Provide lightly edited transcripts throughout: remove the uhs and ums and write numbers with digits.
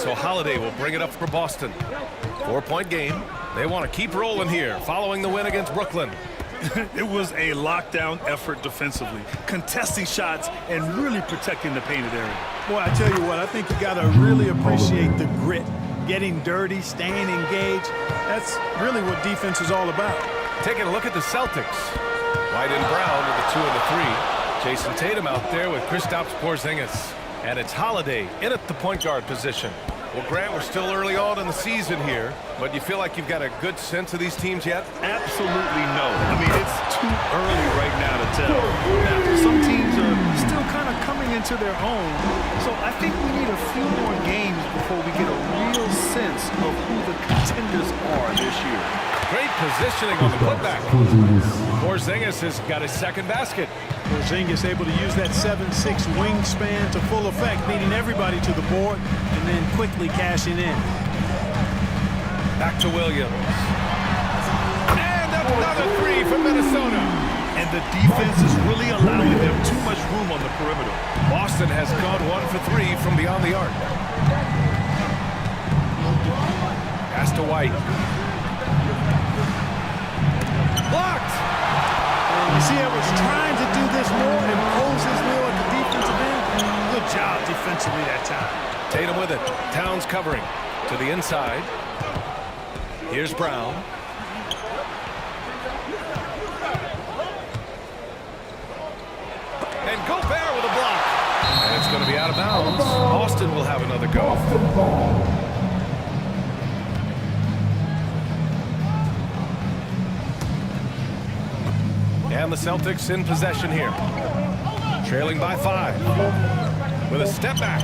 so Holiday will bring it up for Boston. 4-point game. They want to keep rolling here following the win against Brooklyn. It was a lockdown effort defensively, contesting shots and really protecting the painted area. Boy, I tell you what, I think you got to really appreciate the grit, getting dirty, staying engaged. That's really what defense is all about. Taking a look at the Celtics. White and Brown with the 2 and the 3. Jason Tatum out there with Kristaps Porzingis. And it's Holiday in at the point guard position. Well, Grant, we're still early on in the season here, but you feel like you've got a good sense of these teams yet? Absolutely no. I mean, it's too early right now to tell. Now, some teams are still kind of coming into their own, so I think we need a few more games before we get a real sense of who the contenders are this year. Great positioning on the putback. Porzingis has got his second basket. Porzingis able to use that 7'6" wingspan to full effect, leading everybody to the board and then quickly cashing in. Back to Williams. And another 3 from Minnesota. And the defense is really allowing them too much room on the perimeter. Boston has gone 1 for 3 from beyond the arc. Pass to White. Blocked. You see, I was trying to do this more, impose his will at the defensive end. Good job defensively that time. Tatum with it. Towns covering to the inside. Here's Brown. And Gobert with a block. And it's going to be out of bounds. Boston will have another go. And the Celtics in possession here. Trailing by 5. With a step back.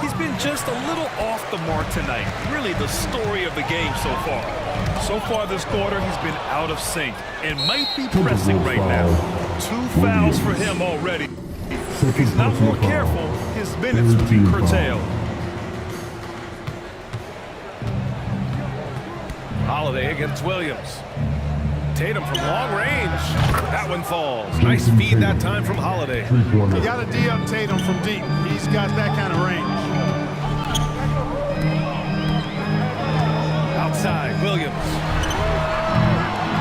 He's been just a little off the mark tonight. Really the story of the game so far. So far this quarter, he's been out of sync and might be pressing right now. 2 fouls for him already. If he's not more careful, his minutes will be curtailed. Holiday against Williams. Tatum from long range. That one falls. Nice feed that time from Holiday. You got to D-up Tatum from deep. He's got that kind of range. Outside, Williams.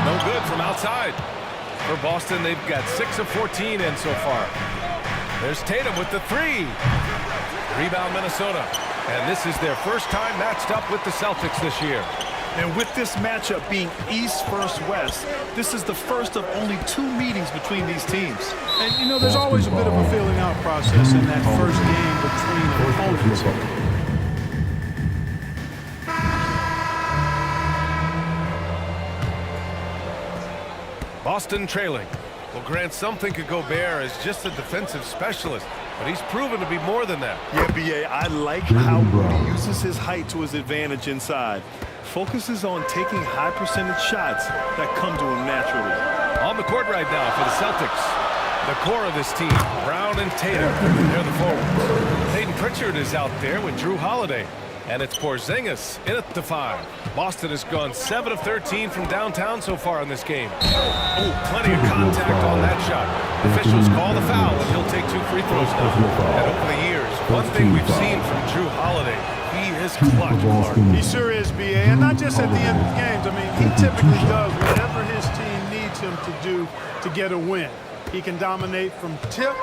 No good from outside. For Boston, they've got 6 of 14 in so far. There's Tatum with the 3. Rebound, Minnesota. And this is their first time matched up with the Celtics this year. And with this matchup being East versus West, this is the first of only 2 meetings between these teams. And, you know, there's always a bit of a feeling out process in that first game between opponents. Boston trailing. Well, Grant, some think of Gobert as just a defensive specialist, but he's proven to be more than that. Yeah, B.A., I like how he uses his height to his advantage inside. Focuses on taking high percentage shots that come to him naturally. On the court right now for the Celtics. The core of this team, Brown and Tatum, they're the forwards. Peyton Pritchard is out there with Drew Holiday. And it's Porzingis in at the 5. Boston has gone 7 of 13 from downtown so far in this game. Oh, plenty of contact on that shot. Officials call the foul, and he'll take 2 free throws now. And over the years, one thing we've seen from Drew Holiday, he is clutch, Clark. He sure is, B.A., and not just at the end of the games. I mean, he typically does whatever his team needs him to do to get a win. He can dominate from tip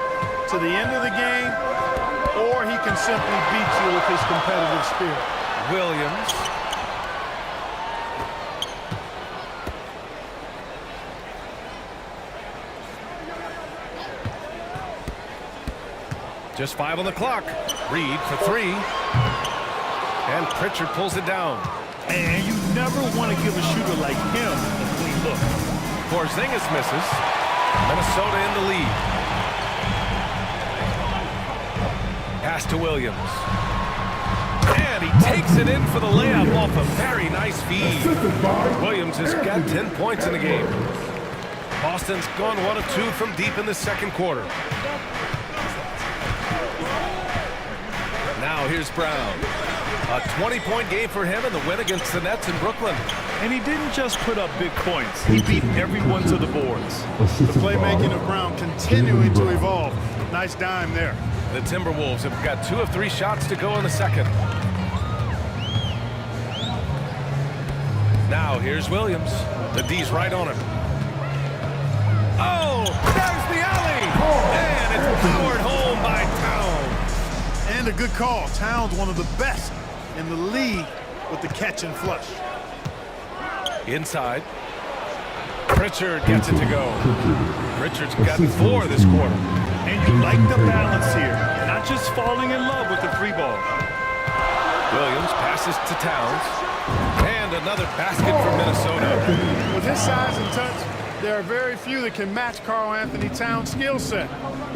to the end of the game, or he can simply beat you with his competitive spirit. Williams. Just 5 on the clock. Reed for 3. And Pritchard pulls it down. And you never want to give a shooter like him a clean look. Porzingis misses. Minnesota in the lead. Pass to Williams. And he takes it in for the layup off a very nice feed. Williams has got 10 points in the game. Boston's gone 1 of 2 from deep in the second quarter. Now here's Brown. A 20-point game for him in the win against the Nets in Brooklyn. And he didn't just put up big points. He beat everyone to the boards. The playmaking of Brown continuing to evolve. Nice dime there. The Timberwolves have got 2 of 3 shots to go in the second. Now here's Williams. The D's right on him. Oh, there's the alley. And it's powered home by Towns. And a good call. Towns, one of the best in the league with the catch and flush. Inside. Pritchard gets it to go. Pritchard's gotten 4 this quarter. And you like the balance here. Not just falling in love with the free ball. Williams passes to Towns. And another basket for Minnesota. With his size and touch, there are very few that can match Karl Anthony Towns' skill set,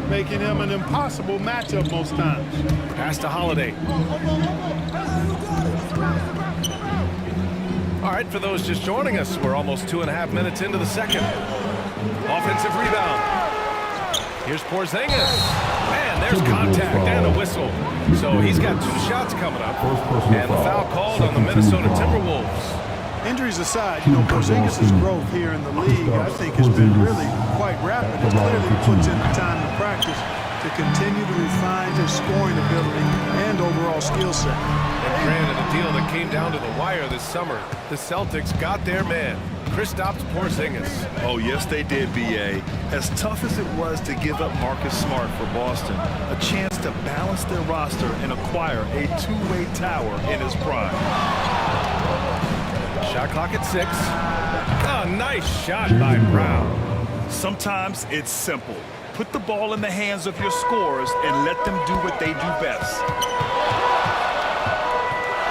making him an impossible matchup most times. Pass to Holiday. All right, for those just joining us, we're almost 2.5 minutes into the second. Offensive rebound. Here's Porzingis. And there's contact and a whistle. So he's got 2 shots coming up. And the foul called on the Minnesota Timberwolves. Injuries aside, Porzingis' growth here in the league, I think, has been really quite rapid. It clearly puts in the time to practice to continue to refine his scoring ability and overall skill set. And granted, a deal that came down to the wire this summer. The Celtics got their man, Kristaps Porzingis. Oh, yes, they did, B.A. As tough as it was to give up Marcus Smart for Boston, a chance to balance their roster and acquire a two-way tower in his prime. Shot clock at 6. Oh, nice shot by Brown. Sometimes it's simple. Put the ball in the hands of your scorers and let them do what they do best.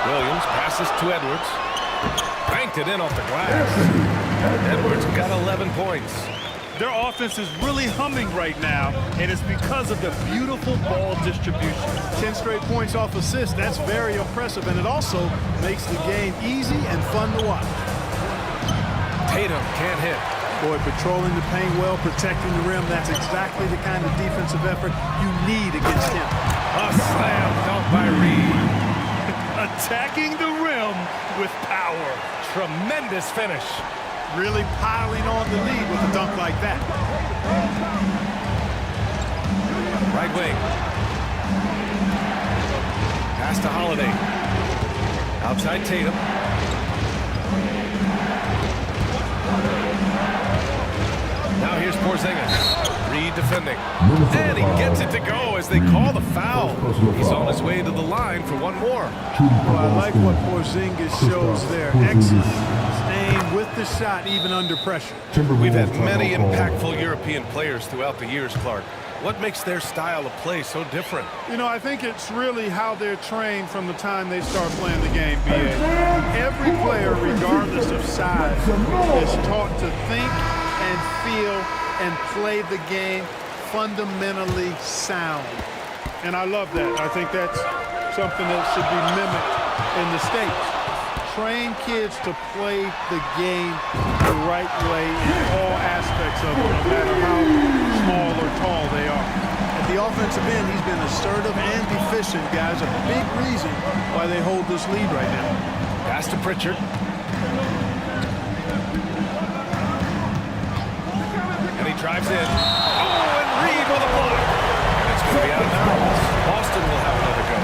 Williams passes to Edwards. Banked it in off the glass. Edwards got 11 points. Their offense is really humming right now, and it's because of the beautiful ball distribution. 10 straight points off assists, that's very impressive, and it also makes the game easy and fun to watch. Tatum can't hit. Boy, patrolling the paint well, protecting the rim, that's exactly the kind of defensive effort you need against him. A slam dunk by Reed. Attacking the rim with power. Tremendous finish. Really piling on the lead with a dunk like that. Right wing. Pass to Holiday. Outside Tatum. Now here's Porzingis. Reed defending. And he gets it to go as they call the foul. He's on his way to the line for one more. Well, I like what Porzingis shows there. Excellent. Staying with the shot even under pressure. We've had many impactful European players throughout the years, Clark. What makes their style of play so different? I think it's really how they're trained from the time they start playing the game, B.A. Every player, regardless of size, is taught to think and feel and play the game fundamentally sound. And I love that. I think that's something that should be mimicked in the States. Train kids to play the game the right way in all aspects of it, no matter how small or tall they are. At the offensive end, he's been assertive and efficient, guys. A big reason why they hold this lead right now. Pass to Pritchard. And he drives in. Oh, and Reed with a block. And it's going to be out of bounds. Boston will have another go.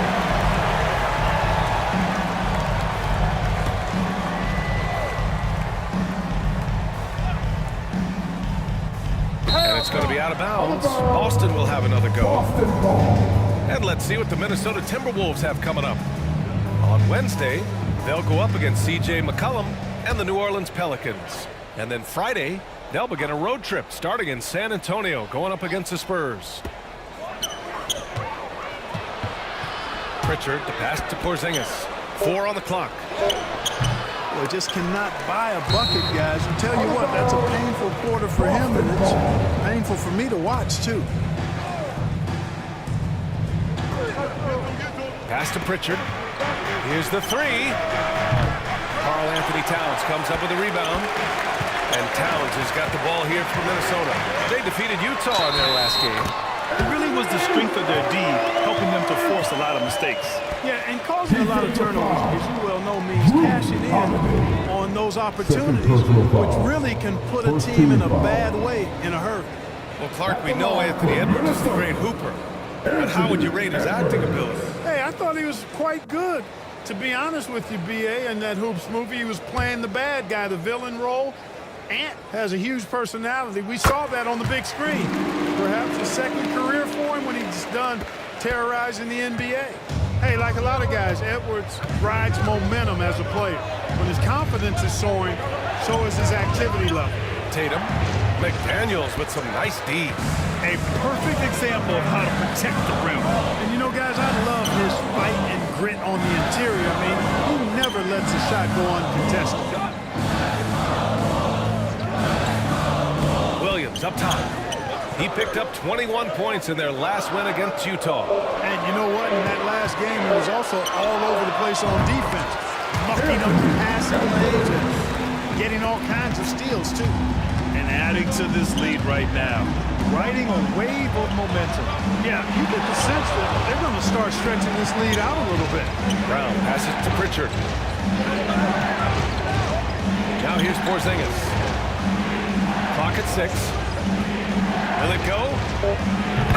And it's going to be out of bounds. Boston will have another go. And let's see what the Minnesota Timberwolves have coming up. On Wednesday, they'll go up against C.J. McCollum and the New Orleans Pelicans. And then Friday, they'll begin a road trip starting in San Antonio, going up against the Spurs. Pritchard, the pass to Porzingis. 4 on the clock. Well, just cannot buy a bucket, guys. I tell you what, that's a painful quarter for him, and it's painful for me to watch, too. Pass to Pritchard. Here's the 3. Karl Anthony Towns comes up with a rebound. And Towns has got the ball here for Minnesota. They defeated Utah in their last game. It really was the strength of their D helping them to force a lot of mistakes. Yeah, and causing a lot of turnovers, as you well know, means cashing in on those opportunities, which really can put a team in a bad way in a hurry. Well, Clark, we know Anthony Edwards is the great hooper. But how would you rate his acting ability? Hey, I thought he was quite good. To be honest with you, B.A., in that Hoops movie, he was playing the bad guy, the villain role. Ant has a huge personality. We saw that on the big screen. Perhaps a second career for him when he's done terrorizing the NBA. Hey, like a lot of guys, Edwards rides momentum as a player. When his confidence is soaring, so is his activity level. Tatum, McDaniels with some nice D's. A perfect example of how to protect the rim. And you know, guys, I love his fight and grit on the interior. I mean, he never lets a shot go uncontested. Williams up top. He picked up 21 points in their last win against Utah. And you know what? In that last game, he was also all over the place on defense. Mucking up the passing lanes and getting all kinds of steals, too. And adding to this lead right now. Riding a wave of momentum. Yeah, you get the sense that they're going to start stretching this lead out a little bit. Brown passes to Pritchard. Now here's Porzingis. Clock at 6. Will it go?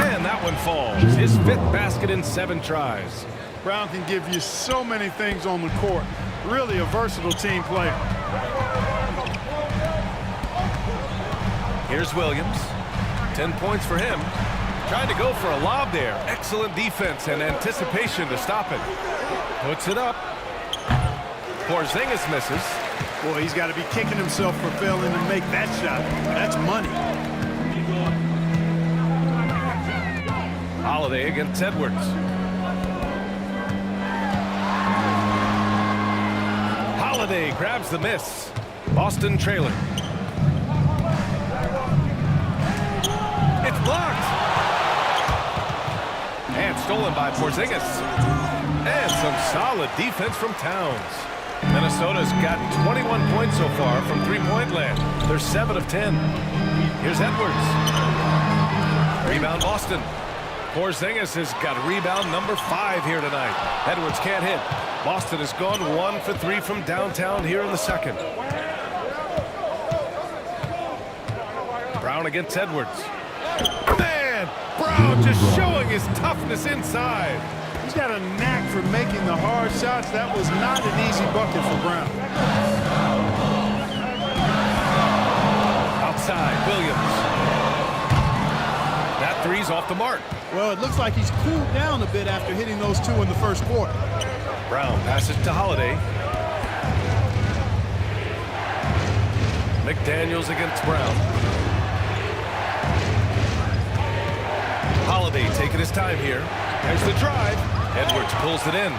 And that one falls. His 5th basket in 7 tries. Brown can give you so many things on the court. Really a versatile team player. Here's Williams. 10 points for him. Trying to go for a lob there. Excellent defense and anticipation to stop it. Puts it up. Porzingis misses. Boy, he's got to be kicking himself for failing to make that shot. That's money. Holiday against Edwards. Holiday grabs the miss. Boston trailing. It's blocked. And stolen by Porzingis. And some solid defense from Towns. Minnesota's got 21 points so far from three-point land. They're 7 of 10. Here's Edwards. Rebound Boston. Porzingis has got rebound number 5 here tonight. Edwards can't hit. Boston has gone 1 for 3 from downtown here in the second. Brown against Edwards. Man, Brown just showing his toughness inside. He's got a knack for making the hard shots. That was not an easy bucket for Brown. Outside, Williams. That three's off the mark. Well, it looks like he's cooled down a bit after hitting those 2 in the first quarter. Brown passes to Holiday. McDaniels against Brown. Holiday taking his time here. There's the drive. Edwards pulls it in.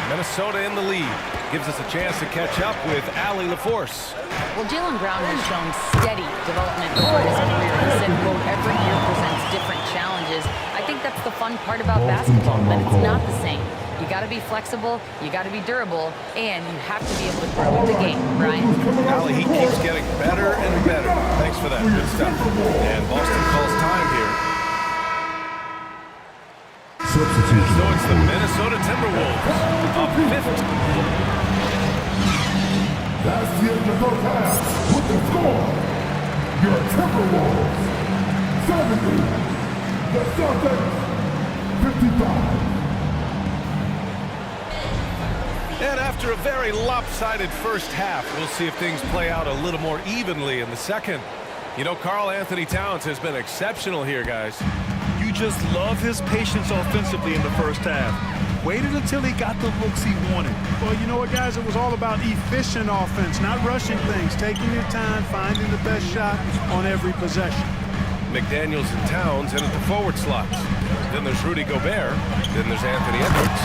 Minnesota in the lead. Gives us a chance to catch up with Allie LaForce. Well, Jaylen Brown has shown steady development over his career. He said, quote, every year presents different challenges. I think that's the fun part about basketball, that it's not the same. You got to be flexible, you got to be durable, and you have to be able to grow with the game, Brian. Allie, he keeps getting better and better. Thanks for that. Good stuff. And Boston calls time here. So it's the Minnesota Timberwolves up 50. That's the end of the first half with the score. Your Timberwolves 70, the Celtics 55. And after a very lopsided first half, we'll see if things play out a little more evenly in the second. You know, Karl Anthony Towns has been exceptional here, guys. You just love his patience offensively in the first half. Waited until he got the looks he wanted. Well, you know what, guys? It was all about efficient offense, not rushing things, taking your time, finding the best shot on every possession. McDaniels and Towns in at the forward slots. Then there's Rudy Gobert. Then there's Anthony Edwards.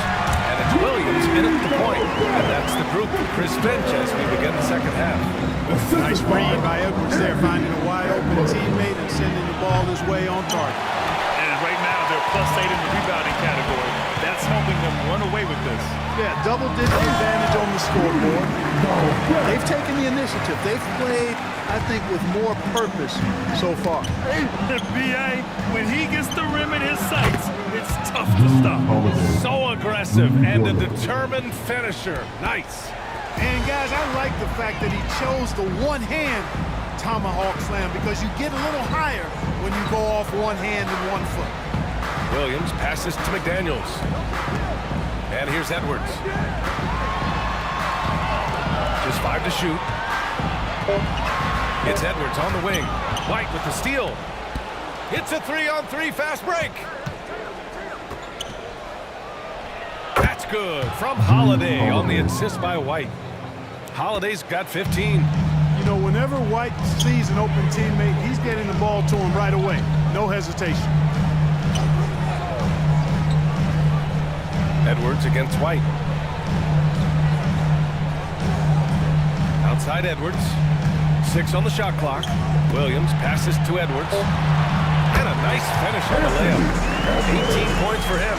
And it's Williams in at the point. And that's the group for Chris Finch as we begin the second half. Nice read by Edwards there, finding a wide-open teammate and sending the ball his way on target. And right now, they're +8 in the rebounding category. That's helping them run away with this. Yeah, double-digit advantage on the scoreboard. They've taken the initiative. They've played, I think, with more purpose so far. B.A., when he gets the rim in his sights, it's tough to stop. So aggressive and a determined finisher. Nice. And, guys, I like the fact that he chose the one-hand tomahawk slam because you get a little higher when you go off one hand and 1 foot. Williams passes to McDaniels. And here's Edwards. 5 to shoot. It's Edwards on the wing. White with the steal. It's a 3-on-3 fast break. That's good from Holiday on the assist by White. Holiday's got 15. You know, whenever White sees an open teammate, he's getting the ball to him right away. No hesitation. Edwards against White. Outside Edwards. 6 on the shot clock. Williams passes to Edwards. And a nice finish on the layup. 18 points for him.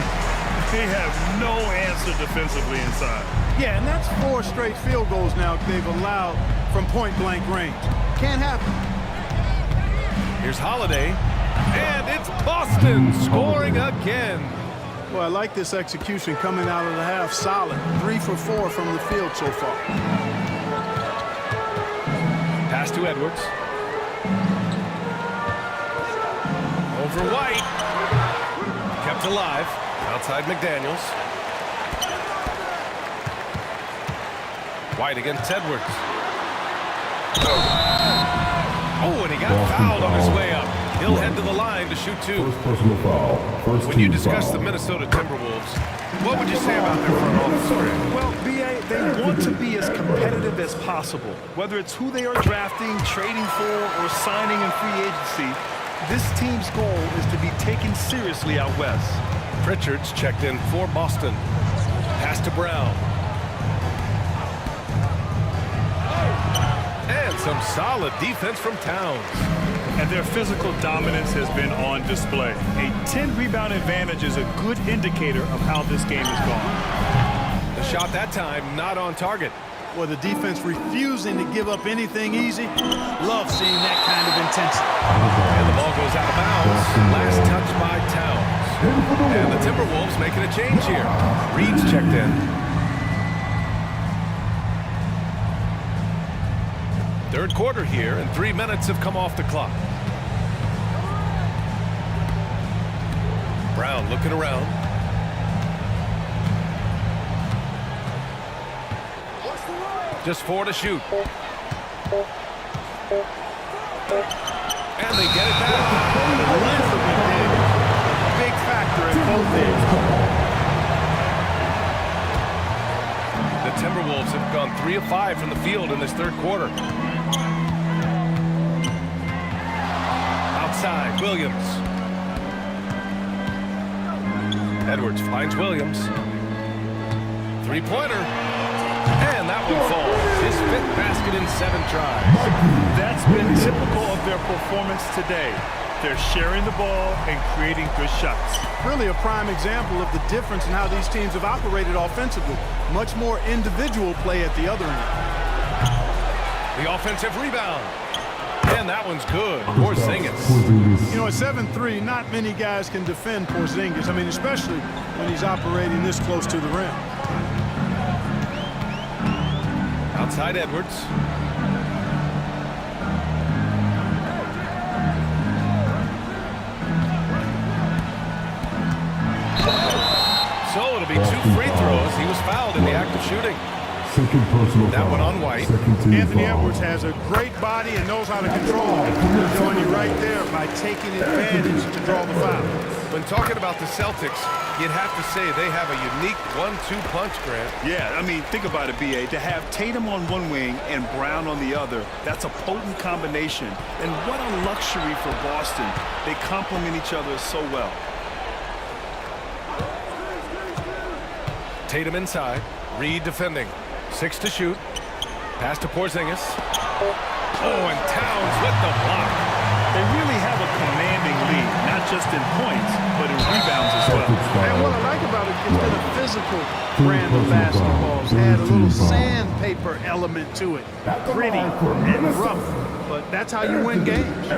They have no answer defensively inside. Yeah, and that's 4 straight field goals now they've allowed from point-blank range. Can't happen. Here's Holiday. And it's Boston scoring again. Well, I like this execution coming out of the half. Solid. 3 for 4 from the field so far. Pass to Edwards. Over White. Kept alive. Outside McDaniels. White against Edwards. Oh, and he got fouled on his way up. He'll head to the line to shoot 2. First personal foul. First When you team discuss foul. the Minnesota Timberwolves, what would you say about their front office script? Well, B.A., they want to be as competitive as possible. Whether it's who they are drafting, trading for, or signing in free agency, this team's goal is to be taken seriously out west. Pritchard's checked in for Boston. Pass to Brown. And some solid defense from Towns. And their physical dominance has been on display. A 10-rebound advantage is a good indicator of how this game has gone. The shot that time not on target. Well, the defense refusing to give up anything easy. Love seeing that kind of intensity. And the ball goes out of bounds. Last touch by Towns. And the Timberwolves making a change here. Reed's checked in. Third quarter here, and 3 minutes have come off the clock. Brown looking around. Just 4 to shoot. And they get it back. The length of McDaniels, big factor at both ends. The Timberwolves have gone 3 of 5 from the field in this third quarter. Outside, Williams. Edwards finds Williams. Three-pointer. And that one falls. His 5th basket in 7 tries. That's been typical of their performance today. They're sharing the ball and creating good shots. Really a prime example of the difference in how these teams have operated offensively. Much more individual play at the other end. The offensive rebound. And that one's good. Porzingis. You know, at 7'3", not many guys can defend Porzingis. I mean, especially when he's operating this close to the rim. Outside Edwards. So it'll be 2 free throws. He was fouled in the act of shooting. Second personal That foul. one on White. Second team Anthony foul. Edwards has a great body and knows how to control it. Showing you right there by taking advantage to draw the foul. When talking about the Celtics, you'd have to say they have a unique 1-2 punch, Grant. Yeah, I mean, think about it, B.A. To have Tatum on one wing and Brown on the other, that's a potent combination. And what a luxury for Boston. They complement each other so well. Tatum inside. Reed defending. 6 to shoot. Pass to Porzingis. Oh, and Towns with the block. They really have a commanding lead, not just in points, but in rebounds as well. And what I like about it, it's been a physical brand of basketball. It's had a little sandpaper element to it. Gritty and rough, but that's how you win games.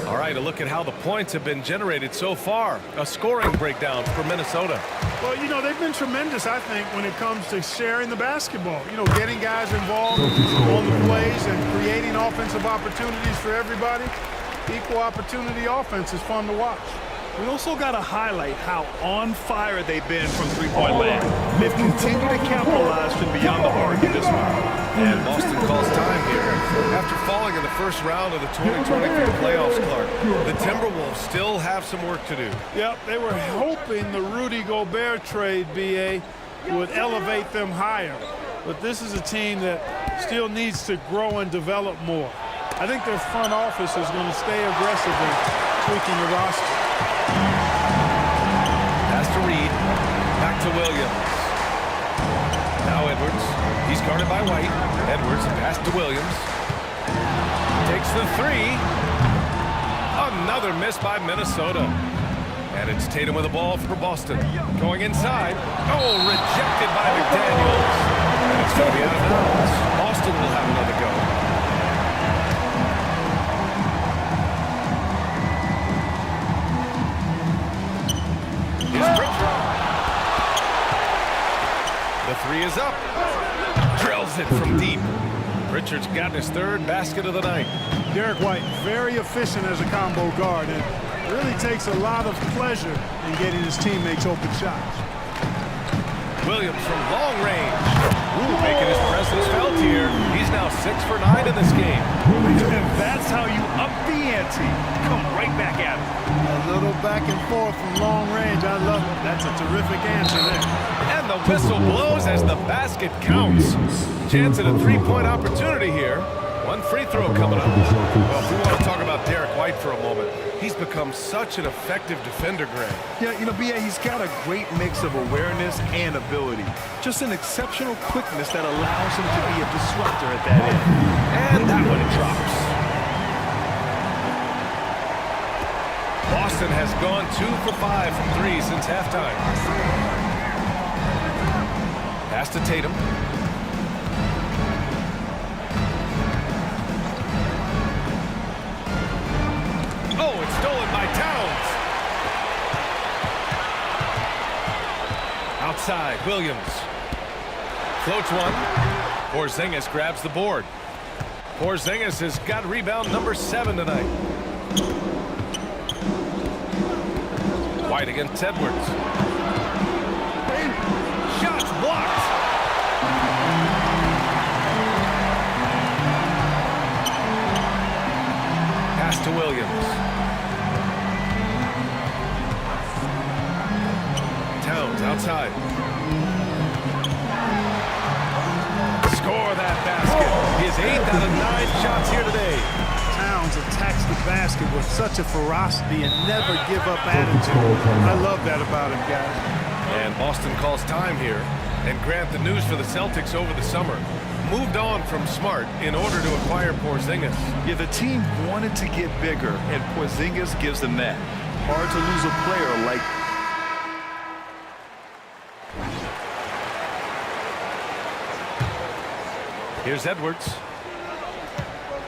All right, a look at how the points have been generated so far. A scoring breakdown for Minnesota. Well, you know, they've been tremendous, I think, when it comes to sharing the basketball. You know, getting guys involved on the plays and creating offensive opportunities for everybody. Equal opportunity offense is fun to watch. We also got to highlight how on fire they've been from three-point land. They've continued to capitalize from beyond the arc in this one. And Boston calls time here. After falling in the first round of the 2024 playoffs, Clark, the Timberwolves still have some work to do. Yep, they were hoping the Rudy Gobert trade, B.A., would elevate them higher. But this is a team that still needs to grow and develop more. I think their front office is going to stay aggressive in tweaking the roster. Pass to Reed. Back to Williams. Now Edwards. He's guarded by White. Edwards pass to Williams. Takes the three. Another miss by Minnesota. And it's Tatum with the ball for Boston. Going inside. Oh, rejected by McDaniels. And it's going to be out of bounds. Boston will have another go. Here's Pritchard. The three is up. Drills it from deep. Pritchard's gotten his third basket of the night. Derek White, very efficient as a combo guard, and really takes a lot of pleasure in getting his teammates open shots. Williams from long range. Ooh, making his presence felt here. He's now 6 for 9 in this game. And that's how you up the ante. Come right back at him. A little back and forth from long range. I love it. That's a terrific answer there. And the whistle blows as the basket counts. Chance at a three-point opportunity here. One free throw coming up. Well, if we want to talk about Derek White for a moment, he's become such an effective defender, Greg. Yeah, you know, B.A., he's got a great mix of awareness and ability. Just an exceptional quickness that allows him to be a disruptor at that end. And that one drops. Boston has gone 2 for 5 from 3 since halftime. Pass to Tatum. Oh, it's stolen by Towns. Outside, Williams. Floats one. Porzingis grabs the board. Porzingis has got rebound number 7 tonight. White against Edwards. Shots blocked. Pass to Williams. Towns outside. Score that basket. His 8th out of 9 shots here today. Towns attacks the basket with such a ferocity and never give up attitude. I love that about him, guys. And Boston calls time here. And Grant, the news for the Celtics over the summer, moved on from Smart in order to acquire Porzingis. Yeah, the team wanted to get bigger, and Porzingis gives them that. Hard to lose a player like... Here's Edwards.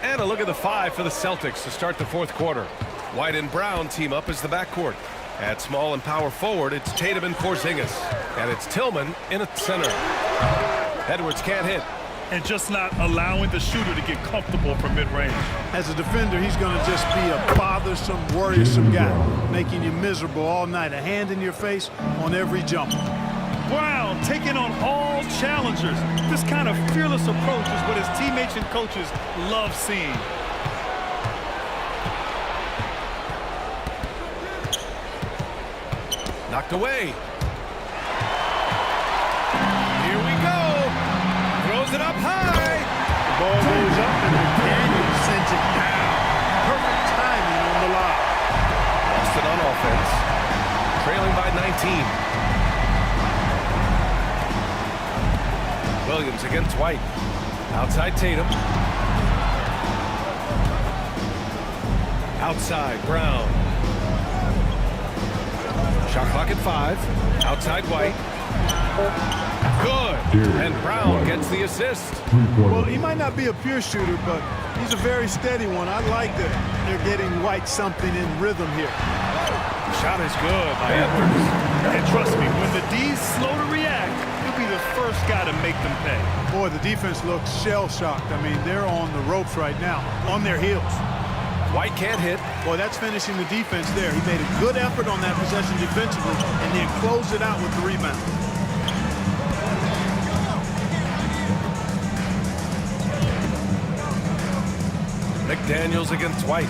And a look at the 5 for the Celtics to start the 4th quarter. White and Brown team up as the backcourt. At small and power forward, it's Tatum and Porzingis. And it's Tillman in at center. Edwards can't hit. And just not allowing the shooter to get comfortable from mid-range. As a defender, he's going to just be a bothersome, worrisome guy, making you miserable all night. A hand in your face on every jump. Brown taking on all challengers. This kind of fearless approach is what his teammates and coaches love seeing. Knocked away. Here we go. Throws it up high. The ball goes up and McDaniels sends it down. Perfect timing on the lob. Boston on offense. Trailing by 19. Williams against White. Outside Tatum. Outside Brown. Shot clock at 5. Outside White. Good. And Brown gets the assist. Well, he might not be a pure shooter, but he's a very steady one. I like that they're getting White something in rhythm here. Shot is good by Edwards. And trust me, when the D's slow to react, he'll be the first guy to make them pay. Boy, the defense looks shell-shocked. I mean, they're on the ropes right now, on their heels. White can't hit. Boy, that's finishing the defense there. He made a good effort on that possession defensively and then closed it out with the rebound. McDaniels against White.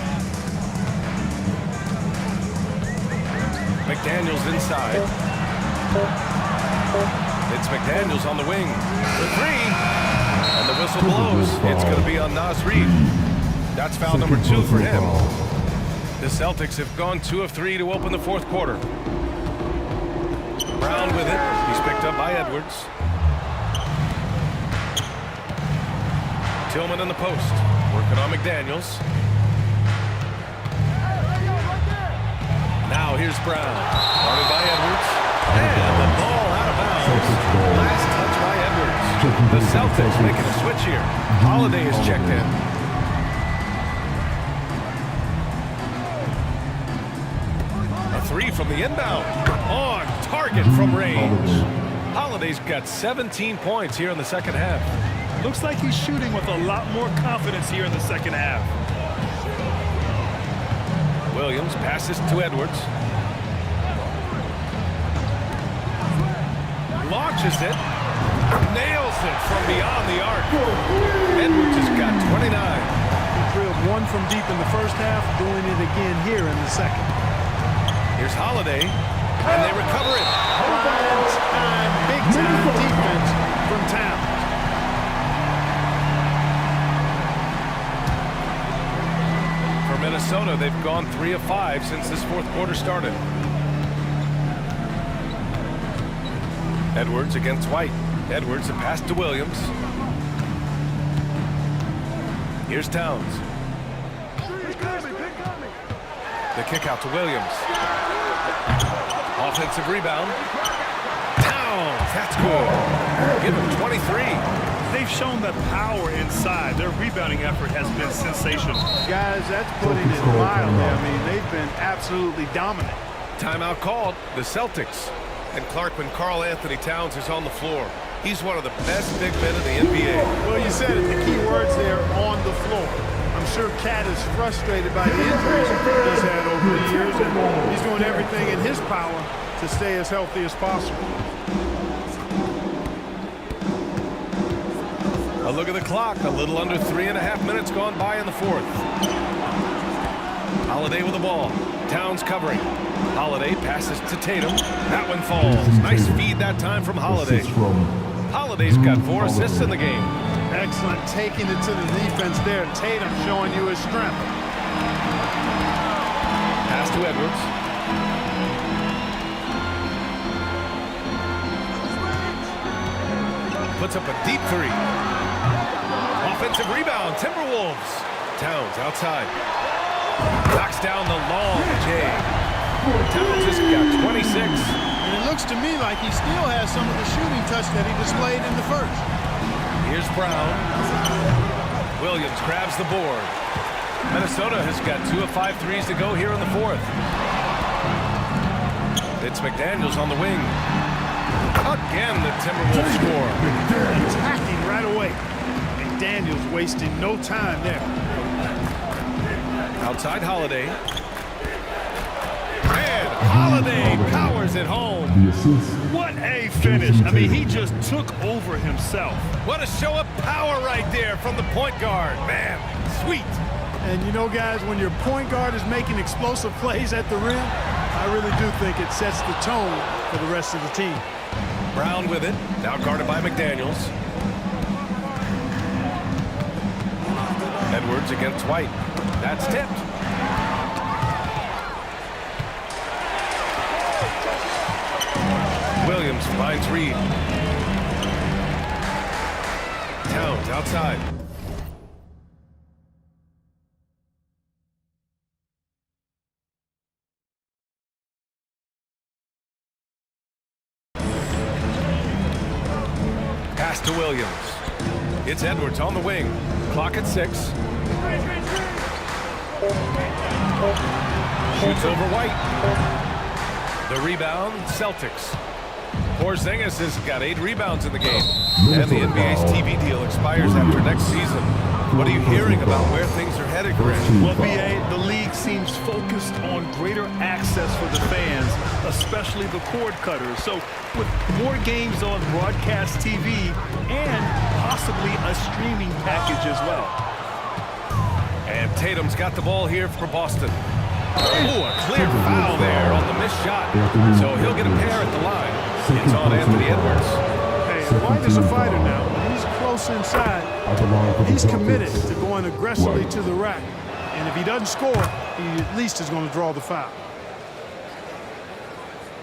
McDaniels inside. It's McDaniels on the wing for three. And the whistle blows. It's going to be on Naz Reid. That's foul number 2 for him. The Celtics have gone 2 of 3 to open the fourth quarter. Brown with it. He's picked up by Edwards. Tillman in the post. Working on McDaniels. Now here's Brown. Guarded by Edwards. And the ball out of bounds. Last touch by Edwards. The Celtics making a switch here. Holiday is checked in. A 3 from the inbound. On target from range. Holiday's got 17 points here in the second half. Looks like he's shooting with a lot more confidence here in the second half. Williams passes to Edwards. Launches it. Nails it from beyond the arc. Edwards has got 29. He drilled 1 from deep in the first half, doing it again here in the second. Here's Holiday, and they recover it. Big-time defense from Towns. For Minnesota, they've gone 3 of 5 since this fourth quarter started. Edwards against White. Edwards, a pass to Williams. Here's Towns. The kick out to Williams. Offensive rebound. Towns, that's good. Give him 23. They've shown that power inside. Their rebounding effort has been sensational. Guys, that's putting it mildly. I mean, they've been absolutely dominant. Timeout called. The Celtics. And Clark, when Karl Anthony Towns is on the floor, he's one of the best big men in the NBA. Well, you said it. The key words there, on the floor. I'm sure Cat is frustrated by the injuries he's had over the years, and he's doing everything in his power to stay as healthy as possible. A look at the clock. A little under 3.5 minutes gone by in the fourth. Holiday with the ball. Towns covering. Holiday passes to Tatum. That one falls. Nice feed that time from Holiday. Holiday's got 4 assists in the game. Excellent taking it to the defense there. Tatum showing you his strength. Pass to Edwards. Puts up a deep 3. Offensive rebound, Timberwolves. Towns outside. Knocks down the long J. Towns has got 26. And it looks to me like he still has some of the shooting touch that he displayed in the first. Here's Brown. Williams grabs the board. Minnesota has got 2 of 5 threes to go here in the fourth. It's McDaniels on the wing. Again, the Timberwolves score. Attacking right away. McDaniels wasting no time there. Outside Holiday. And Holiday powers it home. What a finish. I mean, he just took over himself. What a show of power right there from the point guard. Man, sweet. And you know, guys, when your point guard is making explosive plays at the rim, I really do think it sets the tone for the rest of the team. Brown with it. Now guarded by McDaniels. Edwards against White. That's tipped. Williams finds Reid. Towns outside. Pass to Williams. It's Edwards on the wing. Clock at 6. Shoots over White. The rebound, Celtics. Porzingis has got 8 rebounds in the game. And the NBA's TV deal expires after next season. What are you hearing about where things are headed, Grant? Well, B.A., the league seems focused on greater access for the fans, especially the cord cutters. So with more games on broadcast TV and possibly a streaming package as well. And Tatum's got the ball here for Boston. Ooh, a clear foul there on the missed shot. So he'll get a pair at the line. It's on Anthony Edwards. Hey, White is a fighter now. When he's close inside, he's committed to going aggressively to the rack. And if he doesn't score, he at least is going to draw the foul.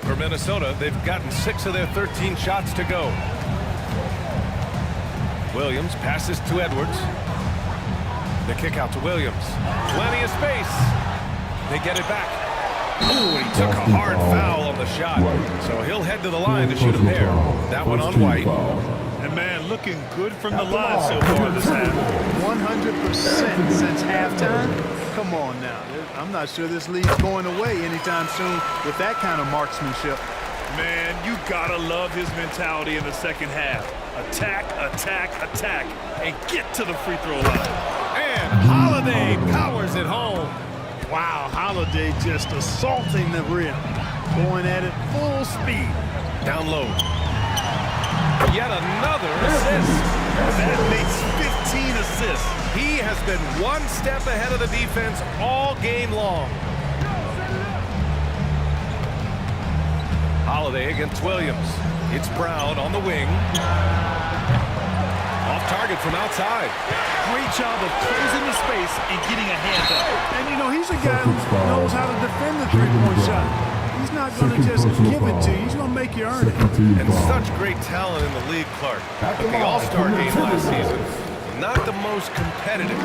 For Minnesota, they've gotten 6 of their 13 shots to go. Williams passes to Edwards. The kick out to Williams. Plenty of space. They get it back. Ooh, he took a hard foul on the shot. So he'll head to the line to shoot a pair. That one on White. And man, looking good from the line so far this half. 100% since halftime. Come on now. I'm not sure this lead's going away anytime soon with that kind of marksmanship. Man, you gotta love his mentality in the second half. Attack, attack, attack, and get to the free throw line. And Holiday powers it home. Wow, Holiday just assaulting the rim. Going at it full speed. Down low. Yet another assist. That makes 15 assists. He has been one step ahead of the defense all game long. Holiday against Williams. It's Brown on the wing. Off target from outside. Great job of closing the space and getting a hand up. And, you know, he's a guy who knows how to defend the three-point shot. He's not going to just give it to you. He's going to make you earn it. And such great talent in the league, Clark. But the All-Star game last season, not the most competitive.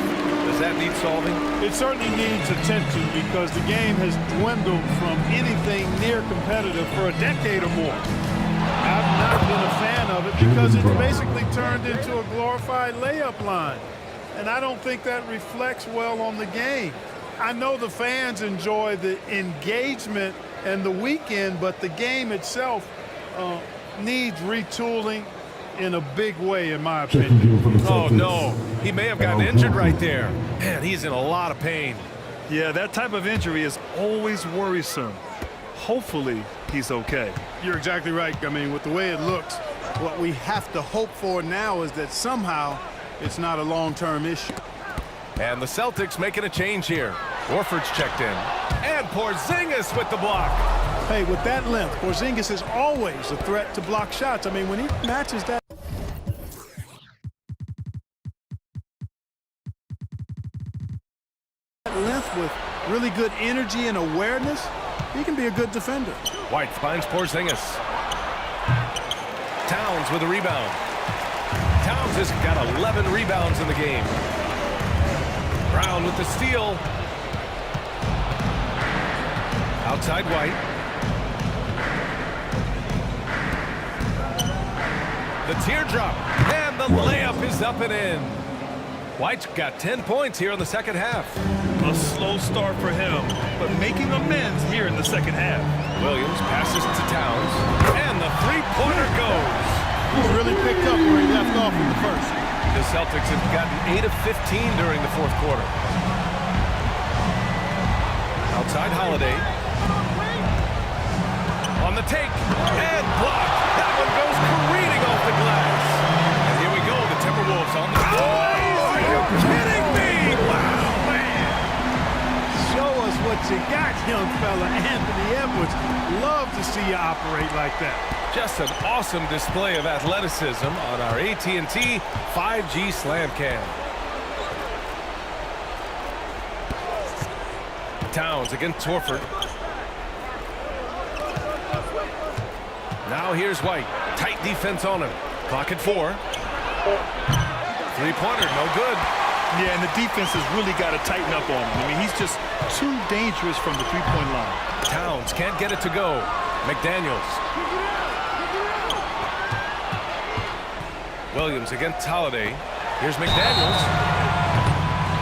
Does that need solving? It certainly needs attention because the game has dwindled from anything near competitive for a decade or more. I've not been a fan of it because it's basically turned into a glorified layup line. And I don't think that reflects well on the game. I know the fans enjoy the engagement and the weekend, but the game itself needs retooling in a big way, in my opinion. Oh, no. He may have gotten injured right there. Man, he's in a lot of pain. Yeah, that type of injury is always worrisome. Hopefully, he's okay. You're exactly right. I mean, with the way it looks, what we have to hope for now is that somehow it's not a long-term issue. And the Celtics making a change here. Horford's checked in. And Porzingis with the block. Hey, with that length, Porzingis is always a threat to block shots. I mean, when he matches that length with really good energy and awareness, he can be a good defender. White finds Porzingis. Towns with a rebound. Towns has got 11 rebounds in the game. Brown with the steal. Outside White. The teardrop. And the layup is up and in. White's got 10 points here in the second half. A slow start for him, but making amends here in the second half. Williams passes to Towns. And the three-pointer goes. He's really picked up where he left off in the first. The Celtics have gotten 8 of 15 during the fourth quarter. Outside Holiday. On the take. And blocked. That one goes careening off the glass. And here we go. The Timberwolves on the... Oh, are you kidding me? Wow, man. Show us what you got, young fella. Anthony Edwards. Love to see you operate like that. Just an awesome display of athleticism on our AT&T 5G Slam Cam. Towns against Horford. Now here's White. Tight defense on him. Clock at 4. Three-pointer, no good. Yeah, and the defense has really got to tighten up on him. I mean, he's just too dangerous from the three-point line. Towns can't get it to go. McDaniels. Williams against Holiday. Here's McDaniels.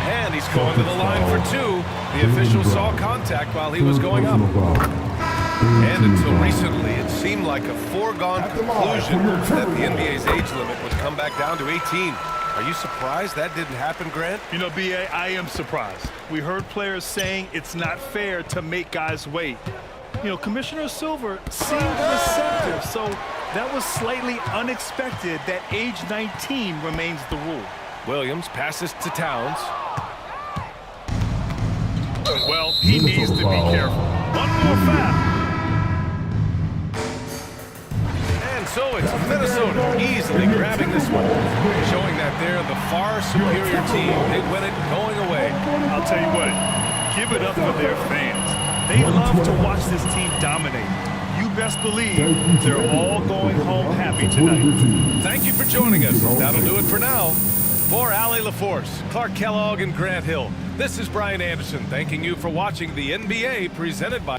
And he's going to the line for 2. The official saw contact while he was going up. And until recently, it seemed like a foregone conclusion that the NBA's age limit would come back down to 18. Are you surprised that didn't happen, Grant? You know, B.A., I am surprised. We heard players saying it's not fair to make guys wait. You know, Commissioner Silver seemed receptive, so that was slightly unexpected that age 19 remains the rule. Williams passes to Towns. Well, he needs to be careful. One more foul. And so it's Minnesota easily grabbing this one, showing that they're the far superior team. They win it going away. I'll tell you what, give it up for their fans. They love to watch this team dominate. You best believe they're all going home happy tonight. Thank you for joining us. That'll do it for now. For Allie LaForce, Clark Kellogg, and Grant Hill, this is Brian Anderson thanking you for watching the NBA presented by...